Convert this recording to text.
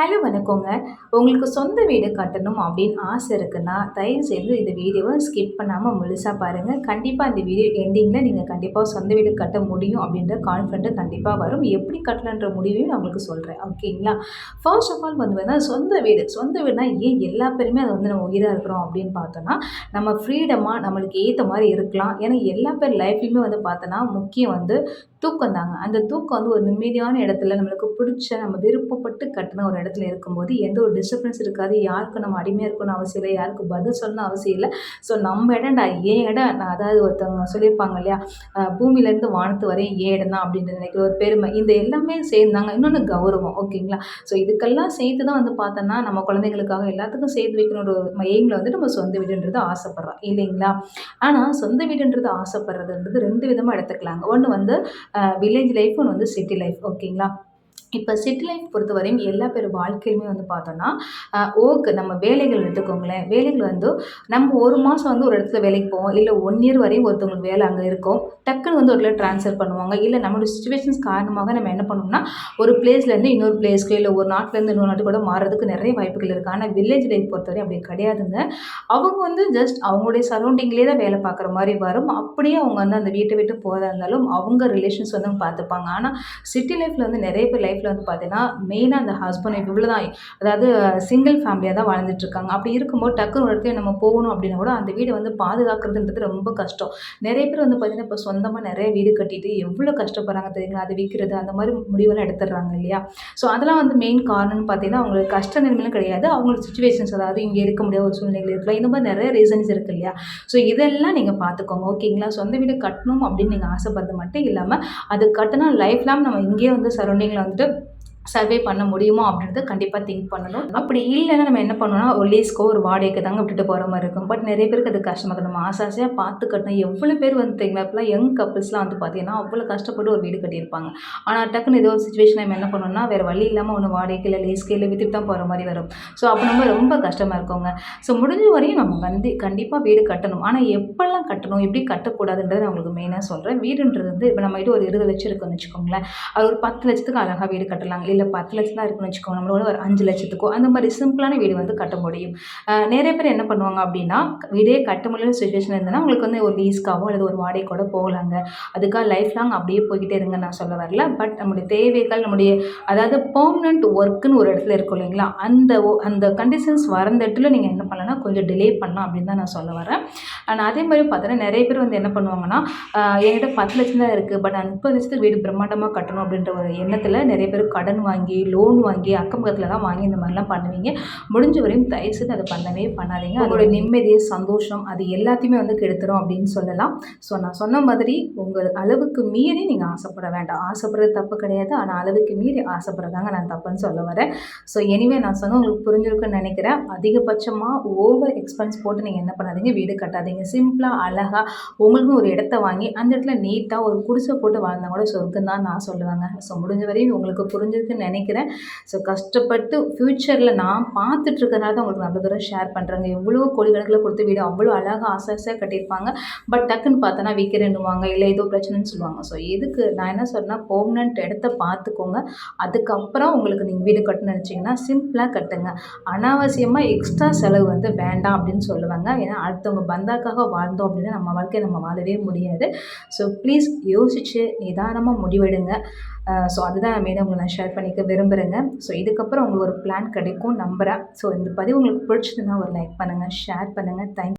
Hello வணக்கங்க. உங்களுக்கு சொந்த வீடு கட்டணும் அப்படின்னு ஆசை இருக்குன்னா, தயவுசெய்து இந்த வீடியோவ ஸ்கிப் பண்ணாம முழுசா பாருங்க. கண்டிப்பா இந்த வீடியோ எண்டிங்ல நீங்க கண்டிப்பா சொந்த வீடு கட்ட முடியும் அப்படின்ற கான்ஃபிடென்ட் கண்டிப்பா வரும். எப்படி கட்டலான்ற முடிவையும் நான் உங்களுக்கு சொல்றேன். ஓகேங்களா? ஃபர்ஸ்ட் ஆஃப் ஆல் வந்து பார்த்தீங்கன்னா, சொந்த வீடுனா ஏன் எல்லா பேருமே அது வந்து நம்ம உயிரா இருக்கிறோம் அப்படின்னு பார்த்தோம்னா, நம்ம ஃப்ரீடமா நம்மளுக்கு ஏத்த மாரி இருக்கலாம். ஏன்னா எல்லா பேர் லைஃப்லயுமே வந்து பார்த்தோன்னா, முக்கியம் வந்து தூக்கம் தாங்க. அந்த தூக்கம் வந்து ஒரு நிம்மதியான இடத்துல நம்மளுக்கு பிடிச்ச, நம்ம விருப்பப்பட்டு கட்டுன ஒரு இடத்துல இருக்கும்போது, எந்த ஒரு டிஸ்டர்பன்ஸ் இருக்காது. யாருக்கும் நம்ம அடிமையா இருக்கணும்னு அவசியம் இல்ல. யாருக்கும் பதில் சொல்லணும்னு அவசியம் இல்ல. ஸோ நம்ம இடம்டா, என் இடம். நான் அதாவது ஒருத்தவங்க சொல்லியிருப்பாங்க இல்லையா? பூமியிலேருந்து வானத்து வரையும் என் இடம் தான் அப்படின்ற நினைக்கிற ஒரு பெருமை. இந்த எல்லாமே சேர்ந்தாங்க. இன்னொன்னு கௌரவம். ஓகேங்களா? ஸோ இதுக்கெல்லாம் சேர்த்து தான் வந்து பார்த்தோன்னா, நம்ம குழந்தைங்களுக்காக எல்லாத்துக்கும் சேர்த்து வைக்கணுன்ற ஒரு எய்ம்ல வந்து நம்ம சொந்த வீடுன்றது ஆசைப்படுறோம். இல்லைங்களா? ஆனா சொந்த வீடுன்றது ஆசைப்படுறதுன்றது 2 விதமா எடுத்துக்கலாங்க. ஒண்ணு வந்து வில்லேஜ் லைஃப், ஒண்ணு வந்து சிட்டி லைஃப். ஓகேங்களா? இப்ப சிட்டி லைஃப் பொறுத்தவரையும் எல்லா பேர் வாழ்க்கையிலுமே வந்து பார்த்தோம்னா, நம்ம வேலைகள் எடுத்துக்கோங்களேன். வேலைகள் வந்து நம்ம 1 மாசம் வந்து ஒரு இடத்துல வேலைக்கு போவோம். இல்ல 1 இயர் வரையும் ஒருத்தவங்களுக்கு வேலை அங்க இருக்கும். டக்குனு வந்து ஒரு இடத்துல ட்ரான்ஸ்ஃபர் பண்ணுவாங்க. இல்ல நம்மளுடைய சிச்சுவேஷன்ஸ் காரணமாக நம்ம என்ன பண்ணுவோம்னா, ஒரு பிளேஸ்லேருந்து இன்னொரு பிளேஸ்க்கு, இல்ல ஒரு நாட்டிலேருந்து இன்னொரு நாட்டுக்கு கூட மாறுறதுக்கு நெறைய வாய்ப்புகள் இருக்கு. ஆனா வில்லேஜ் லைஃப் பொறுத்தவரை அப்படி கிடையாதுங்க. அவங்க வந்து ஜஸ்ட் அவங்களுடைய சரவுண்டிங்லேயே தான் வேலை பார்க்குற மாரி வரும். அப்படியே அவங்க வந்து அந்த வீட்ட விட்டு போறதா இருந்தாலும், அவங்க ரிலேஷன்ஸ் வந்து பார்த்துப்பாங்க. ஆனா சிட்டி லைஃப்ல வந்து நெறைய பேர் லைஃப்ல வந்து பார்த்தீங்கன்னா, மெயினா அந்த ஹஸ்பண்ட் ஒய்ஃப் இவ்வளோதான். அதாவது சிங்கிள் ஃபேமிலியா தான் வாழ்ந்துட்டு இருக்காங்க. அப்படி இருக்கும்போது டக்குனு ஒரு இடத்துல நம்ம போகணும் அப்படின்னா கூட, அந்த வீட வந்து பாதுகாக்கிறதுன்றது ரொம்ப கஷ்டம். நெறைய பேர் வந்து பார்த்தீங்கன்னா, இப்போ சொந்தமா நெறைய வீடு கட்டிட்டு எவ்வளோ கஷ்டப்படுறாங்க தெரியுங்களா? அது விக்கிறது அந்த மாரி முடிவெல்லாம் எடுத்துடுறாங்க இல்லையா? ஸோ அதெல்லாம் வந்து மெயின் காரணம்னு பார்த்தீங்கன்னா, அவங்களுக்கு கஷ்ட நிலைமைலாம் கிடையாது. அவங்களோட சிச்சுவேஷன்ஸ், அதாவது இங்க இருக்க முடியாத ஒரு சூழ்நிலை இருக்கலாம். இந்த மாரி நெறைய ரீசன்ஸ் இருக்கு இல்லையா? ஸோ இதெல்லாம் நீங்க பார்த்துக்கோங்க. ஓகேங்களா? சொந்த வீடு கட்டணும் அப்படின்னு நீங்க ஆசைப்படுறது மட்டும் இல்லாம, அது கட்டுனா லைஃப் லாங் நம்ம இங்கேயே வந்து சரௌண்டிங்ல வந்துட்டு சர்வே பண்ண முடியுமா அப்படின்றத கண்டிப்பா திங்க் பண்ணணும். அப்படி இல்லன்னா நம்ம என்ன பண்ணணும்னா, ஒரு லீஸ்க்கோ, ஒரு வாடகைக்கு தாங்க விட்டுட்டு போற மாரி இருக்கும். பட் நெறைய பேருக்கு அது கஷ்டமா இருக்கும். நம்ம ஆசை ஆசையா பார்த்து கட்டினா எவ்வளோ பேர் வந்து தெரியுங்களா? இப்பலாம் யங் கப்பிள்ஸ்லாம் வந்து பார்த்தீங்கன்னா, அவ்வளோ கஷ்டப்பட்டு ஒரு வீடு கட்டியிருப்பாங்க. ஆனா டக்குனு ஏதோ ஒரு சிச்சுவேஷன்ல நம்ம என்ன பண்ணணும்னா, வேற வழி இல்லாம ஒண்ணு வாடகைக்கு, இல்ல லீஸ்க்கு, இல்ல வித்துட்டு தான் போற மாரி வரும். ஸோ அப்ப நம்ம ரொம்ப கஷ்டமா இருக்குங்க. ஸோ முடிஞ்ச வரையும் நம்ம கண்டிப்பா வீடு கட்டணும். ஆனா எப்பலாம் கட்டணும், எப்படி கட்டக்கூடாதுன்றத நான் உங்களுக்கு மெயினா சொல்றேன். வீடுன்றது வந்து இப்ப நம்மகிட்ட ஒரு 20,00,000 இருக்குன்னு வச்சுக்கோங்களேன். அது ஒரு 10,00,000க்கு அழகா வீடு கட்டலாங்க. இல்ல 10,00,000 தான் இருக்குன்னு வச்சுக்கோங்க. நம்மளோட ஒரு 5,00,000க்கோ அந்த மாரி சிம்பிளான வீடு வந்து கட்ட முடியும். நெறைய பேர் என்ன பண்ணுவாங்க அப்டின்னா, வீடே கட்ட முடியாத சிச்சுவேஷன் இருந்ததுன்னா, உங்களுக்கு வந்து ஒரு லீஸ்க்காவோ அல்லது ஒரு வாடகைக்கோட போகலாங்க. அதுக்காக லைஃப் லாங் அப்படியே போய்க்கிட்டே இருங்கன்னு நான் சொல்ல வரல. பட் நம்முடைய தேவைகள், நம்முடைய அதாவது பெர்மனன்ட் ஒர்க்குன்னு ஒரு இடத்துல இருக்கும் இல்லைங்களா? அந்த கண்டிஷன்ஸ் வர இடத்துல நீங்க என்ன பண்ணலாம்னா, கொஞ்சம் டிலே பண்ணலாம் அப்படின்னு தான் நான் சொல்ல வரேன். ஆனா அதே மாரி பார்த்தீங்கன்னா, நெறைய பேர் வந்து என்ன பண்ணுவாங்கன்னா, என்கிட்ட 10,00,000 தான் இருக்கு. பட் நான் 30,00,000த்துக்கு வீடு பிரம்மாண்டமா கட்டணும் அப்படின்ற ஒரு எண்ணத்துல நெறைய பேர் கடன் வாங்கி, லோன் வாங்கி, அக்கம் பக்கத்துலலாம் வாங்கி இந்த மாரிலாம் பண்ணுவீங்க. முடிஞ்ச வரையும் தயவுசெய்து அத பண்ணவே பண்ணாதீங்க. உங்களோட நிம்மதி, சந்தோஷம் அது எல்லாத்தையுமே வந்து கெடுத்துரும் அப்படின்னு சொல்லலாம். ஸோ நான் சொன்ன மாதிரி உங்க அளவுக்கு மீறி நீங்க ஆசைப்பட வேண்டாம். ஆசைப்படுறது தப்பு கிடையாது. ஆனா அளவுக்கு மீறி ஆசைப்படுறதாங்க நான் தப்புன்னு சொல்ல வரேன். ஸோ எனிவே நான் சொன்னது உங்களுக்கு புரிஞ்சிருக்குன்னு நெனைக்கிறேன். அதிகபட்சமா ஓவர் எக்ஸ்பென்ஸ் போட்டு நீங்க என்ன பண்ணாதீங்க, வீடு கட்டாதீங்க. சிம்பிளா, அழகா உங்களுக்குன்னு ஒரு இடத்த வாங்கி, அந்த இடத்துல நீட்டா ஒரு குடிசை போட்டு வாழ்ந்தா கூட சொர்க்கம் தான் நான் சொல்லுவேங்க. ஸோ முடிஞ்ச வரையும் உங்களுக்கு புரிஞ்சிருக்குன்னு நெனைக்கிறேன். ஸோ கஷ்டப்பட்டு ஃப்யூச்சரில் நான் பார்த்துட்டு இருக்கனால தான் உங்களுக்கு நல்ல தூரம் ஷேர் பண்ணுறேங்க. எவ்வளோ கோடிக்கணக்கில கொடுத்து வீடு அவ்வளோ அழகா ஆசை ஆசையா கட்டியிருப்பாங்க. பட் டக்குன்னு பார்த்தோன்னா விற்கிறேன்னுவாங்க, இல்லை ஏதோ பிரச்சனைன்னு சொல்லுவாங்க. ஸோ எதுக்கு நான் என்ன சொல்றேன்னா, பெர்மனன்ட் இடத்த பார்த்துக்கோங்க. அதுக்கப்புறம் உங்களுக்கு நீங்கள் வீடு கட்டணும்னு நினச்சிங்கன்னா சிம்பிளாக கட்டுங்க. அனாவசியமா எக்ஸ்ட்ரா செலவு வந்து வேண்டாம் அப்படின்னு சொல்லுவேங்க. ஏன்னா அடுத்தவங்க பந்தாக்காக வாழ்ந்தோம் அப்படின்னா நம்ம வாழ்க்கையை நம்ம வாழவே முடியாது. ஸோ ப்ளீஸ் யோசிச்சு நிதானமா முடிவெடுங்க. ஸோ அதுதான் மெயினாக உங்களை நான் ஷேர் பண்ணிக்க விரும்புகிறேங்க. ஸோ இதுக்கப்புறம் உங்களுக்கு ஒரு பிளான் கிடைக்கும் நம்புறேன். ஸோ இந்த பதிவு உங்களுக்கு பிடிச்சதுன்னா ஒரு லைக் பண்ணுங்கள், ஷேர் பண்ணுங்கள். தேங்க்